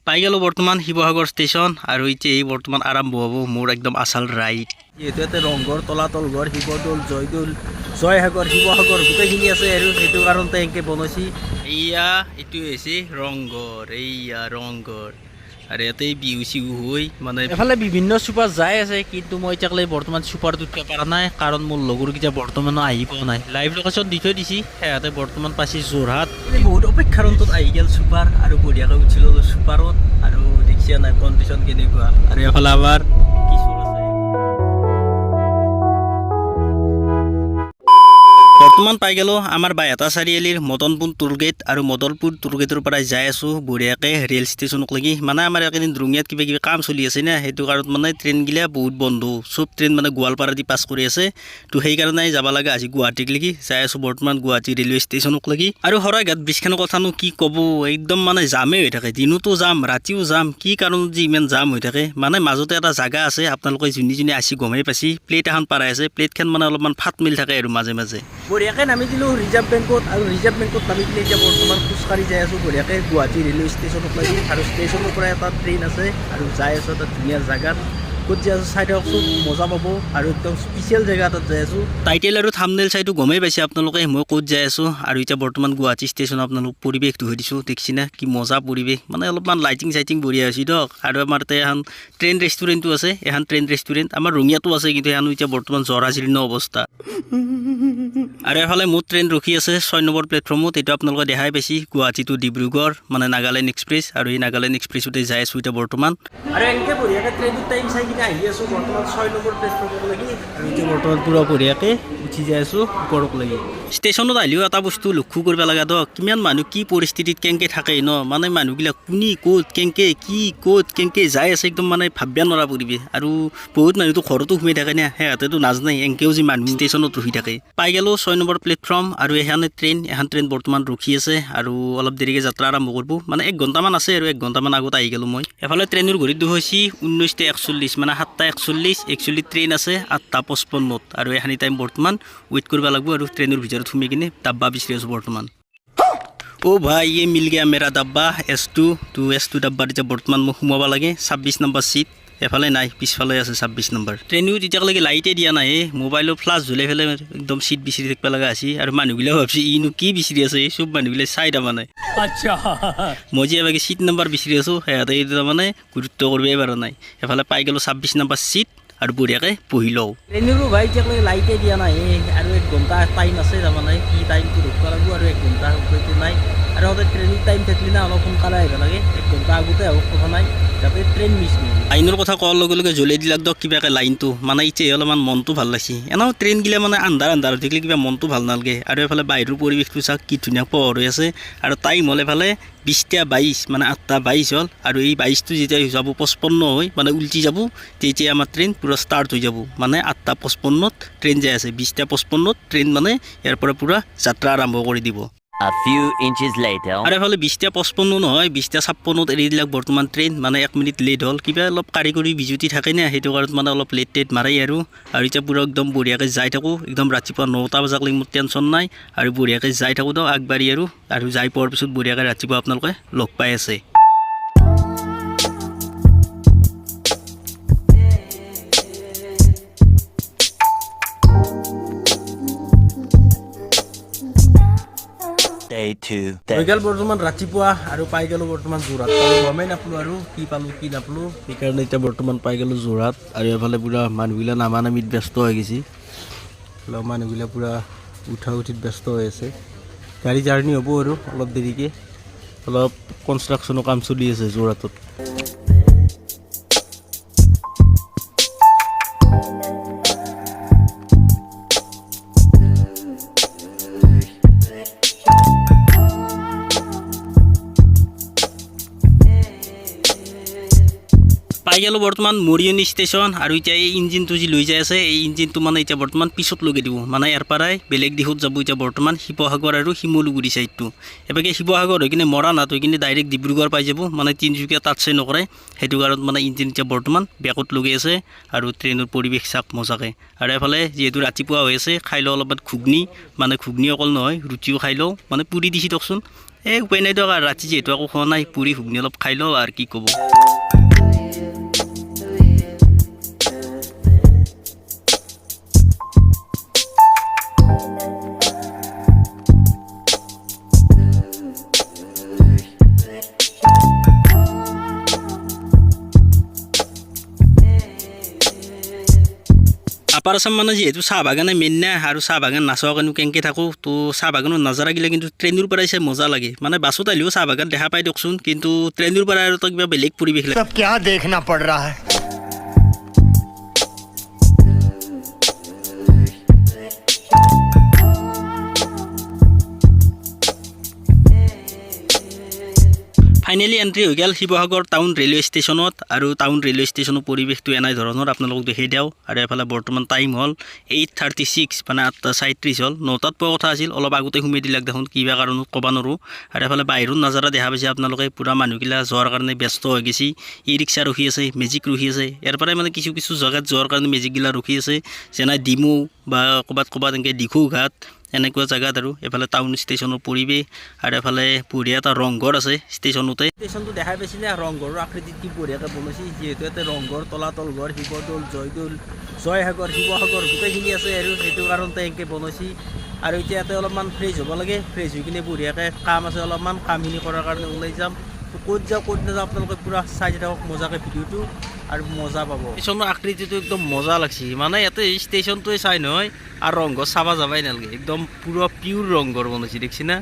পাই গেল বৰ্তমান শিৱসাগৰ ষ্টেচন আৰু এতিয়া এই বৰ্তমান আৰম্ভ হ'ব মোৰ একদম আচল ৰাইড। যিহেতু ইয়াতে ৰংঘৰ, তলাতল ঘৰ, শিৱদৌল, জয়দৌল, জয়সাগৰ, শিৱসাগৰ গোটেইখিনি আছে আৰু সেইটো কাৰণতে এনেকৈ বনাইছে। এইয়া এইটো হৈছে ৰংঘৰ, এইয়া ৰংঘৰ আৰু ইয়াতে বিহু চিহু হৈ মানে এফালে বিভিন্ন চুপাৰ যাই আছে, কিন্তু মই এতিয়ালৈ বৰ্তমান চুপাৰটোত পৰা নাই কাৰণ মোৰ লগৰকেইটা বৰ্তমানো আহি পোৱা নাই। লাইভ লোকেশ্যন দি থৈ দিছে, সিহঁতে বৰ্তমান পাইছে যোৰহাট। বহুত অপেক্ষাৰ অন্তত আহি গ'ল চুপাৰ আৰু বঢ়িয়াকৈ উঠি ল'লোঁ চুপাৰত আৰু দেখিছা নাই কণ্ডিশ্যন কেনেকুৱা। আৰু এফালে আমাৰ কিশোৰ আছে। বৰ্তমান পাই গেলোঁ আমাৰ বাইহাটা চাৰিআলিৰ মদনপুৰ টোলগেট আৰু মদনপুৰ টোলগেটৰ পৰা যাই আছোঁ বঢ়িয়াকৈ ৰেল ষ্টেচনক লাগি। মানে আমাৰ এইকেইদিন ৰঙিয়াত কিবা কিবি কাম চলি আছে না, সেইটো কাৰণত মানে ট্ৰেইনগিলা বহুত বন্ধ, চব ট্ৰেইন মানে গোৱালপাৰা দি পাছ কৰি আছে। তো সেইকাৰণে যাব লাগে আজি গুৱাহাটীক লাগি যাই আছোঁ বৰ্তমান গুৱাহাটী ৰেলৱে ষ্টেচনক লাগি। আৰু শৰাইঘাট ব্ৰিজখনৰ কথানো কি ক'ব, একদম মানে জামেই হৈ থাকে, দিনতো যাম ৰাতিও যাম, কি কাৰণত যে ইমান জাম হৈ থাকে। মানে মাজতে এটা জাগা আছে, আপোনালোকে যোনে যোনে আসি গমেই পাইছে, প্লেট এখন পাৰাই আছে, প্লেটখন মানে অলপমান ফাট মিল থাকে আৰু মাজে মাজে। বঢ়িয়াকৈ নামি দিলোঁ ৰিজাৰ্ভ বেংকত আৰু ৰিজাৰ্ভ বেংকত নামি দিলে এতিয়া বৰ্তমান খোজকাঢ়ি যাই আছোঁ বঢ়িয়াকৈ গুৱাহাটী ৰেলৱে ষ্টেচনত লাগি। আৰু ষ্টেচনৰ পৰা এটা ট্ৰেইন আছে আৰু যাই আছোঁ এটা ধুনীয়া জেগাত। ক'ত যাই আছোঁ চাই দিয়কচোন, মজা পাব আৰু একদম স্পেচিয়েল জেগা এটাত যাই আছোঁ। টাইটেল আৰু থাম্বনেইল চাইটো গমেই পাইছে আপোনালোকে মই ক'ত যাই আছোঁ। আৰু এতিয়া বৰ্তমান গুৱাহাটী ষ্টেচন আপোনালোক পৰিৱেশটো হৈ দিছোঁ, দেখিছে না কি মজা পৰিৱেশ, মানে অলপমান লাইটিং চাইটিং বঢ়িয়া হৈছে দিয়ক। আৰু আমাৰ তাতে এখন ট্ৰেইন ৰেষ্টুৰেণ্টো আছে, এখন ট্ৰেইন ৰেষ্টুৰেণ্ট আমাৰ ৰঙিয়াতো আছে, কিন্তু এখন এতিয়া বৰ্তমান জৰাজীৰ্ণ অৱস্থা। আৰু এফালে মোৰ ট্ৰেইন ৰখি আছে 6 নম্বৰ প্লেটফৰ্মত, এইটো আপোনালোকে দেখাই পাইছে গুৱাহাটী টু ডিব্ৰুগড় মানে নাগালেণ্ড এক্সপ্ৰেছ। আৰু এই নাগালেণ্ড এক্সপ্ৰেছতে যাই আছোঁ এতিয়া বৰ্তমান। আৰু এনেকৈ বঢ়িয়াকৈ ট্ৰেইনটোৰ টাইম চাই কিনে আহি আছোঁ বৰ্তমান 6 নম্বৰ প্লেটফৰ্মত লাগি। আৰু এতিয়া বৰ্তমান পূৰা বঢ়িয়াকৈ উঠি যাই আছোঁ ওপৰত লাগি। ষ্টেচনত আহিলেও এটা বস্তু লক্ষ্য কৰিব লগা দিয়ক, কিমান মানুহ কি পৰিস্থিতিত কেনেকৈ থাকে ন, মানে মানুহবিলাক কোনি ক'ত কেনেকৈ কি ক'ত কেনেকৈ যাই আছে, একদম মানে ভাবিব নোৱাৰা পৰিৱেশ। আৰু বহুত মানুহটো ঘৰতো সোমাই থাকে না, সিহঁতেতো নাজানে এনেকৈও যে মানুহ ষ্টেচনত ৰখি থাকে। পাই গ'লোঁ 6 নম্বৰ প্লেটফৰ্ম আৰু এখন ট্ৰেইন বৰ্তমান ৰখি আছে আৰু অলপ দেৰিকৈ যাত্ৰা আৰম্ভ কৰিব, মানে 1 ঘণ্টামান আছে আৰু 1 ঘণ্টামান আগত আহি গ'লোঁ মই। এফালে ট্ৰেইনৰ ঘড়ীত দেখুৱাইছে 19:41 মানে 7:41 একচুৱেলি ট্ৰেইন আছে 8:55 আৰু এইখিনি টাইম বৰ্তমান ৱেইট কৰিব লাগিব আৰু ট্ৰেইনৰ ভিতৰত সোমাই কিনে ডাব্বা বিচাৰি আছোঁ বৰ্তমান। অ' ভাই ये मिल गया मेरा डब्बा S2 তো S2 ডাব্বাত এতিয়া বৰ্তমান মোক সোমাব লাগে 26 নম্বৰ ছিট। এফালে নাই, পিছফালে আছে 26 নম্বৰ। ট্ৰেইনটো তেতিয়ালৈকে লাইটে দিয়া নাই, মোবাইলৰ ফ্লাছ জ্বলাই ফেলে একদম ছিট বিচাৰি থাকিব লগা আছে। আৰু মানুহবিলাক ভাবছি ইনো কি বিচাৰি আছে, চব মানুহবিলাক চাই তাৰমানে। আচ্ছা মই যে এবাৰ ছিট নম্বৰ বিচাৰি আছোঁ, সিহঁতে তাৰমানে গুৰুত্ব কৰিবই পৰা নাই। এফালে পাই গ'লোঁ 26 নম্বৰ ছিট আৰু বঢ়িয়াকৈ বহি লওঁ। ট্ৰেইনৰো ভাই এতিয়ালৈকে লাইটে দিয়া নাই আৰু 1 ঘণ্টা টাইম আছে, তাৰমানে কি টাইমটো ৰখিব লাগিব আৰু 1 ঘণ্টা উপায়টো নাই। আৰু সদায় ট্ৰেইনৰ টাইম থাকিলে না অলপ সোনকালে আহিব লাগে, 1 ঘণ্টা আগতে আহক কথা নাই, যাতে ট্ৰেইন মিছ নহয়। লাইনৰ কথা কোৱাৰ লগে লগে জ্বলাই দিলাক দিয়ক কিবাকৈ লাইনটো, মানে এতিয়া অলপমান মনটো ভাল লাগিছে। এনেও ট্ৰেইনগিলা মানে আন্ধাৰ হৈ থাকিলে কিবা মনটো ভাল নালাগে। আৰু এইফালে বাহিৰৰ পৰিৱেশটো চাওক কি ধুনীয়া পোহৰ হৈ আছে। আৰু টাইম হ'ল এইফালে 20:22 মানে 8:22 হ'ল। আৰু এই 22টো যেতিয়া যাব 55 হৈ মানে উল্টি যাব, তেতিয়া আমাৰ ট্ৰেইন পূৰা ষ্টাৰ্ট হৈ যাব। মানে 8:55 ট্ৰেইন যাই আছে, 20:55 ট্ৰেইন মানে ইয়াৰ পৰা পূৰা যাত্ৰা আৰম্ভ কৰি দিব। A few inches later. আৰু এফালে 20:55 নহয় 20:56 এৰি দিলাক বৰ্তমান ট্ৰেইন, মানে 1 মিনিট লেট হ'ল। কিবা অলপ কাৰিকৰী বিজুতি থাকে না, সেইটো কাৰণত মানে অলপ লেট মাৰে আৰু এতিয়া পূৰা একদম বঢ়িয়াকৈ যাই থাকোঁ, একদম ৰাতিপুৱা 9টা বজালৈকে মোৰ টেনশ্যন নাই। আৰু বঢ়িয়াকৈ যাই থাকোঁ দিয়ক আগবাঢ়ি আৰু যাই পোৱাৰ পিছত বঢ়িয়াকৈ ৰাতিপুৱা আপোনালোকে লগ পাই আছে। Day 2. হৈ গ'ল বৰ্তমান ৰাতিপুৱা আৰু পাই গ'লোঁ বৰ্তমান যোৰহাট। গমেই নাপালোঁ আৰু কি পালোঁ কি নাপালোঁ, সেইকাৰণে এতিয়া বৰ্তমান পাই গ'লোঁ যোৰহাট। আৰু এফালে পূৰা মানুহবিলাক নামিত ব্যস্ত হৈ গৈছে, মানুহবিলাক পূৰা উঠিত ব্যস্ত হৈ আছে। গাড়ী জাৰ্ণি হ'ব আৰু অলপ দেৰিকৈ, অলপ কনষ্ট্ৰাকশ্যনৰ কাম চলি আছে যোৰহাটত। পাই গ'লোঁ বৰ্তমান মৰিয়নি ষ্টেচন। আৰু এতিয়া এই ইঞ্জিনটো যি লৈ যাই আছে, এই ইঞ্জিনটো মানে এতিয়া বৰ্তমান পিছত লগাই দিব, মানে ইয়াৰ পৰাই বেলেগ দিশত যাব এতিয়া বৰ্তমান শিৱসাগৰ আৰু শিমলুগুৰি ছাইডটো। এবাৰকে শিৱসাগৰ হৈ কিনে মৰাণহাট হৈ কিনে ডাইৰেক্ট ডিব্ৰুগড় পাই যাব, মানে তিনিচুকীয়া তাত চাই নকৰে। সেইটো কাৰণত মানে ইঞ্জিন এতিয়া বৰ্তমান বেকত লগাই আছে। আৰু ট্ৰেইনৰ পৰিৱেশ চাওক মজাকৈ। আৰু এফালে যিহেতু ৰাতিপুৱা হৈ আছে, খাই লওঁ অলপমান ঘুগনি, মানে ঘুগনি অকল নহয় ৰুটিও খাই লওঁ, মানে পুৰি দিছি দিয়কচোন। এই উপায় নাই দিয়ক আৰু ৰাতি যিহেতু একো খোৱা নাই পুৰি ঘুগনি অলপ খাই লওঁ আৰু কি ক'ব আপাৰ আছাম মানে যিহেতু চাহ বাগানে মেইন না আৰু চাহ বাগান নাচোৱা কাৰণে কেনেকৈ থাকোঁ তো চাহ বাগানত নাজাৰা গিলা কিন্তু ট্ৰেইনৰ পৰাই চাই মজা লাগে মানে বাছত আহিলেও চাহ বাগান দেখা পাই দিয়কচোন কিন্তু ট্ৰেইনৰ পৰা আৰু তো কিবা বেলেগ পৰিৱেশ লাগে सब क्या देखना पड़ रहा है ফাইনেলি এণ্ট্ৰি হৈ গ'ল শিৱসাগৰ টাউন ৰেলৱে ষ্টেচনত আৰু টাউন ৰেলৱে ষ্টেচনৰ পৰিৱেশটো এনে ধৰণৰ আপোনালোকক দেখাই দিওঁ আৰু এফালে বৰ্তমান টাইম হ'ল 8:36 মানে 8:37 হ'ল 9টাত পোৱা কথা আছিল অলপ আগতে সোমাই দিলাক দেখোন কিবা কাৰণত ক'ব নোৱাৰোঁ আৰু এফালে বাহিৰত নাজাৰা দেখা পাইছে আপোনালোকে পূৰা মানুহগিলা যোৱাৰ কাৰণে ব্যস্ত হৈ গৈছে ই ৰিক্সা ৰখি আছে মেজিক ৰখি আছে ইয়াৰ পৰাই মানে কিছু কিছু জেগাত যোৱাৰ কাৰণে মেজিকগিলা ৰখি আছে যেনে ডিমৌ বা ক'ৰবাত এনেকৈ দিখৌ ঘাট এনেকুৱা জেগাত আৰু এফালে টাউন ষ্টেচনৰ পৰিৱেশ আৰু এফালে বঢ়িয়া এটা ৰংঘৰ আছে ষ্টেচনতে ষ্টেচনটো দেখাই পাইছিলে ৰংঘৰৰ আকৃতিত কি বঢ়িয়াকৈ বনাইছে যিহেতু ইয়াতে ৰংঘৰ তলাতল ঘৰ শিৱদৌল জয়দৌল জয়সাগৰ শিৱসাগৰ গোটেইখিনি আছে আৰু সেইটো কাৰণতে এনেকৈ বনাইছে আৰু এতিয়া ইয়াতে অলপমান ফ্ৰেছ হ'ব লাগে ফ্ৰেছ হৈ কিনে বঢ়িয়াকৈ কাম আছে অলপমান কামখিনি কৰাৰ কাৰণে ওলাই যাম ক'ত যাওঁ ক'ত নাযাওঁ আপোনালোকে পূৰা চাই থাকক মজাকৈ ভিডিঅ'টো আৰু মজা পাব ষ্টেচনৰ আকৃতিটো একদম মজা লাগছে মানে ইয়াতে ষ্টেচনটোৱে চাই নহয় আৰু ৰংঘৰ চাব যাবাই নালাগে একদম পুৰা পিয়ৰ ৰংঘৰ বনাইছে দেখছি না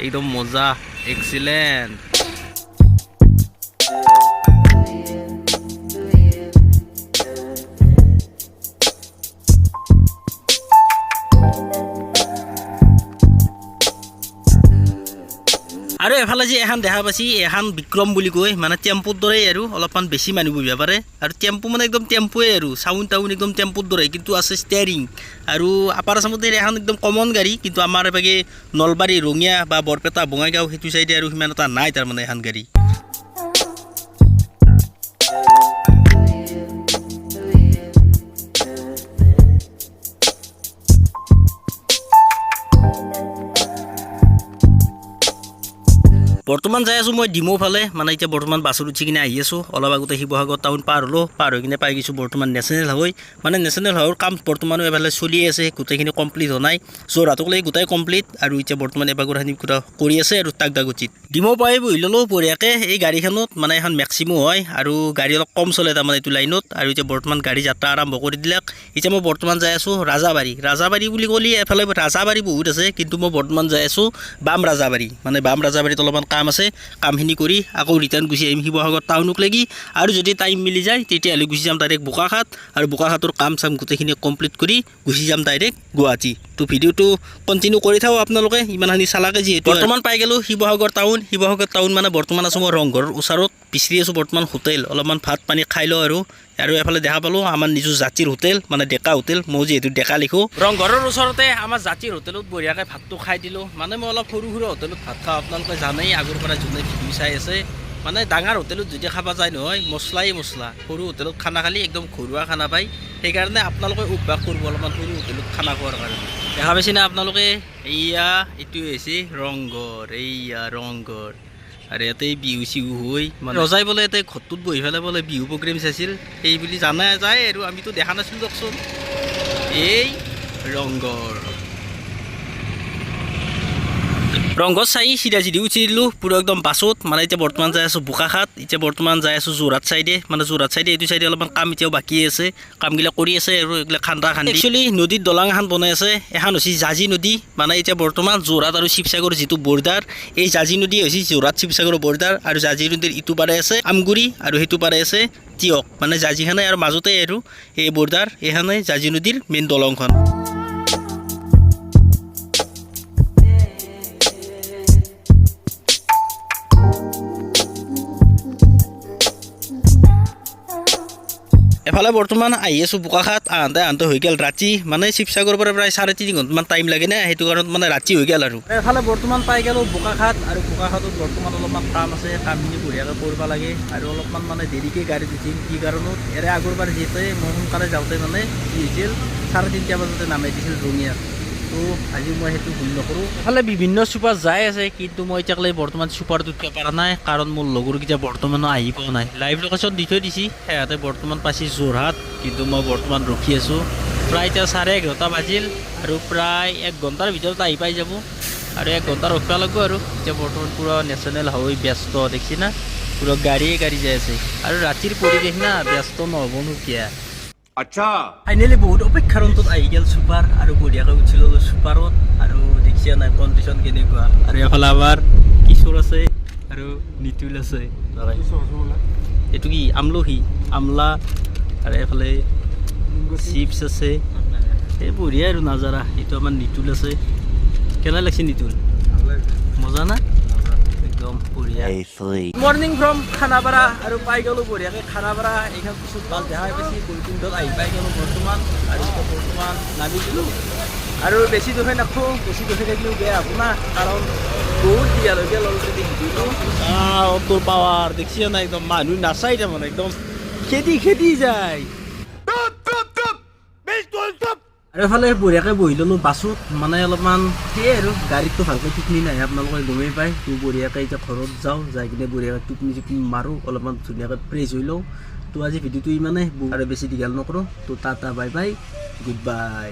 একদম মজা এক্সিলেণ্ট আৰু এফালে যে এখন দেখা পাইছি এখন বিক্ৰম বুলি কয় মানে টেম্পুৰ দৰেই আৰু অলপমান বেছি মানুহ বহিব পাৰে আৰু টেম্পু মানে একদম টেম্পুৱে আৰু চাউণ্ড টাউন একদম টেম্পুৰ দৰে কিন্তু আছে ষ্টেয়াৰিং আৰু আপাৰ আছামতে এখন একদম কমন গাড়ী কিন্তু আমাৰ এভাগে নলবাৰী ৰঙিয়া বা বৰপেটা বঙাইগাঁও সেইটো চাইডে আৰু সিমান এটা নাই তাৰমানে এখন গাড়ী বৰ্তমান যাই আছোঁ মই ডিমৌ ফালে মানে এতিয়া বৰ্তমান বাছত উঠি কিনে আহি আছোঁ অলপ আগতে শিৱসাগৰ টাউন পাৰ হ'লোঁ পাৰ হৈ কিনে পাই গৈছোঁ বৰ্তমান নেশ্যনেল হাইৱে মানে নেশ্যনেল হাইৱেৰ কাম বৰ্তমানো এফালে চলি আছে গোটেইখিনি কমপ্লিট হোৱা নাই যোৰহাটক লৈ গোটেই কমপ্লিট আৰু এতিয়া বৰ্তমান এবাগৰখিনি কৰি আছে আৰু টাকদাগুচিত ডিমৌ পাই বহি ল'লোঁ বঢ়িয়াকৈ এই গাড়ীখনত মানে এখন মেক্সিমো হয় আৰু গাড়ী অলপ কম চলে তাৰমানে এইটো লাইনত আৰু এতিয়া বৰ্তমান গাড়ী যাত্ৰা আৰম্ভ কৰি দিলাক এতিয়া মই বৰ্তমান যাই আছোঁ ৰাজাবাৰী বুলি ক'লে এফালে ৰাজাবাৰী বহুত আছে কিন্তু মই বৰ্তমান যাই আছোঁ বাম ৰাজাবাৰী মানে বাম ৰাজাবাৰীত অলপমান কাম আছে কামখিনি কৰি আকৌ ৰিটাৰ্ণ গুচি আহিম শিৱসাগৰ টাউনক লাগি আৰু যদি টাইম মিলি যায় তেতিয়াহ'লে গুচি যাম ডাইৰেক্ট বোকাখাট আৰু বোকাখাটৰ কাম চাম গোটেইখিনি কমপ্লিট কৰি গুচি যাম ডাইৰেক্ট গুৱাহাটী তো ভিডিঅ'টো কণ্টিনিউ কৰি থাকক আপোনালোকে ইমানখিনি চালাকে যিহেতু বৰ্তমান পাই গ'লোঁ শিৱসাগৰ টাউন মানে বৰ্তমান আছোঁ মই ৰংঘৰৰ ওচৰত বিচাৰি আছোঁ বৰ্তমান হোটেল অলপমান ভাত পানী খাই লওঁ আৰু এফালে দেখা পালোঁ আমাৰ নিজৰ জাতিৰ হোটেল মানে ডেকা হোটেল মই যিহেতু ডেকা লিখোঁ ৰংঘৰৰ ওচৰতে আমাৰ জাতিৰ হোটেলত বঢ়িয়াকৈ ভাতটো খাই দিলোঁ মানে মই অলপ সৰু সুৰা হোটেলত ভাত খাওঁ আপোনালোকে জানেই আগৰ পৰা যোনে ভিডিঅ' চাই আছে মানে ডাঙৰ হোটেলত যদি খাব যায় নহয় মছলা সৰু হোটেলত খানা খালি একদম ঘৰুৱা খানা পায় সেইকাৰণে আপোনালোকে অভ্যাস কৰিব অলপমান সৰু হোটেলত খানা খোৱাৰ কাৰণে দেখা পাইছেনে আপোনালোকে এইটো হৈছে ৰংঘৰ আৰু ইয়াতে বিহু চিহু হৈ মানে ৰজাই বোলে ইয়াতে ঘৰটোত বহি পেলাই বোলে বিহু প্ৰগ্ৰেম চাইছিল সেই বুলি জানা যায় আৰু আমিতো দেখা নাছিলোঁ দিয়কচোন এই ৰংঘৰ চাই চিধা উঠি দিলোঁ পুৰা একদম বাছত মানে এতিয়া বৰ্তমান যাই আছোঁ বোকাখাট এতিয়া বৰ্তমান যাই আছোঁ যোৰহাট চাইডে এইটো চাইডে অলপমান কাম এতিয়াও বাকী আছে কামবিলাক কৰি আছে আৰু এইবিলাক খান্দা একচুৱেলি নদীত দলং এখন বনাই আছে এখন হৈছে জাঁজি নদী মানে এতিয়া বৰ্তমান যোৰহাট আৰু শিৱসাগৰ যিটো বৰ্ডাৰ এই জাঁজি নদী হৈছে যোৰহাট শিৱসাগৰৰ বৰ্ডাৰ আৰু জাঁজি নদীৰ ইটো পাৰে আছে আমগুৰি আৰু সেইটো পাৰে আছে তিয়ক মানে জাঁজিখনে আৰু মাজতে আৰু এই বৰ্ডাৰ এইখনে জাঁজি নদীৰ মেইন দলংখন এফালে বৰ্তমান আহি আছোঁ বোকাখাট আহোঁতে হৈ গ'ল ৰাতি মানে শিৱসাগৰৰ পৰা প্ৰায় 3.5 ঘণ্টামান টাইম লাগে না সেইটো কাৰণত মানে ৰাতি হৈ গ'ল আৰু এফালে বৰ্তমান পাই গ'লোঁ বোকাখাট আৰু বোকাখাটত বৰ্তমান অলপমান কাম আছে কামখিনি বঢ়িয়াকৈ কৰিব লাগে আৰু অলপমান মানে দেৰিকৈ গাড়ী উঠিম কি কাৰণত আগৰবাৰ যিহেতু মই সোনকালে যাওঁতে মানে কি হৈছিল 3:30 বজাতে নামাই দিছিল ৰঙিয়াত তো আজি মই সেইটো ভুল নকৰোঁ এফালে বিভিন্ন চুপাৰ যাই আছে কিন্তু মই এতিয়ালৈ বৰ্তমান চুপাৰটোত পৰা নাই কাৰণ মোৰ লগৰকেইটা বৰ্তমানো আহি পোৱা নাই লাইভ লোকেশ্যন দি থৈ দিছে সিহঁতে বৰ্তমান পাইছে যোৰহাট কিন্তু মই বৰ্তমান ৰখি আছোঁ প্ৰায় এতিয়া 11:30 বাজিল আৰু প্ৰায় 1 ঘণ্টাৰ ভিতৰত আহি পাই যাব আৰু 1 ঘণ্টা ৰখিব লাগিব আৰু এতিয়া বৰ্তমান পূৰা নেশ্যনেল হাইৱে ব্যস্ত দেখছি না পূৰা গাড়ী যাই আছে আৰু ৰাতিৰ পৰিৱেশ না ব্যস্ত নহ'বনো কিয়া अच्छा ফাইনেলি বহুত অপেক্ষাৰ অন্তত আহি গ'ল চুপাৰ আৰু বঢ়িয়াকৈ উঠি ল'লোঁ চুপাৰত আৰু দেখিছা নাই কণ্ডিশ্যন কেনেকুৱা আৰু এফালে আমাৰ কিশোৰ আছে আৰু নিতুল আছে এইটো কি আমলখি আমলা আৰু এফালে চিপছ আছে এই বঢ়িয়া আৰু নাজাৰা এইটো আমাৰ নিতুল আছে কেনে লাগছে নিতুল মজা না একদম বঢ়িয়া মৰ্ণিং ফ্ৰম খানাপাৰা আৰু পাই গ'লোঁ বঢ়িয়াকৈ খানাপাৰা এইখন পিছত ভাল দেখাই পাইছি বৰষুণত আহি পাই গ'লোঁ বৰ্তমান আৰু এতিয়া বৰ্তমান নামি দিলোঁ আৰু বেছি দূৰে নাখোঁ বেছি দূৰে থাকিলেও বেয়া হ'ব না কাৰণ বহুত দিয়ালৈকে অলৰেডি দিলোঁ তোৰ পাৱাৰ দেখিছে না একদম মানুহ নাচাই তাৰমানে একদম খেদি যায় আৰু এফালে বঢ়িয়াকৈ বহি ল'লোঁ বাছত মানে অলপমান সেয়ে আৰু গাড়ীতটো ভালকৈ টোপনি নাহে আপোনালোকে গমেই পায় তো বঢ়িয়াকৈ এতিয়া ঘৰত যাওঁ যাই কিনে বঢ়িয়াকৈ টোপনি মাৰোঁ অলপমান ধুনীয়াকৈ ফ্ৰেছ হৈ লওঁ তো আজি ভিডিঅ'টো ইমানেই আৰু বেছি দীঘল নকৰোঁ তো tata bye bye good bye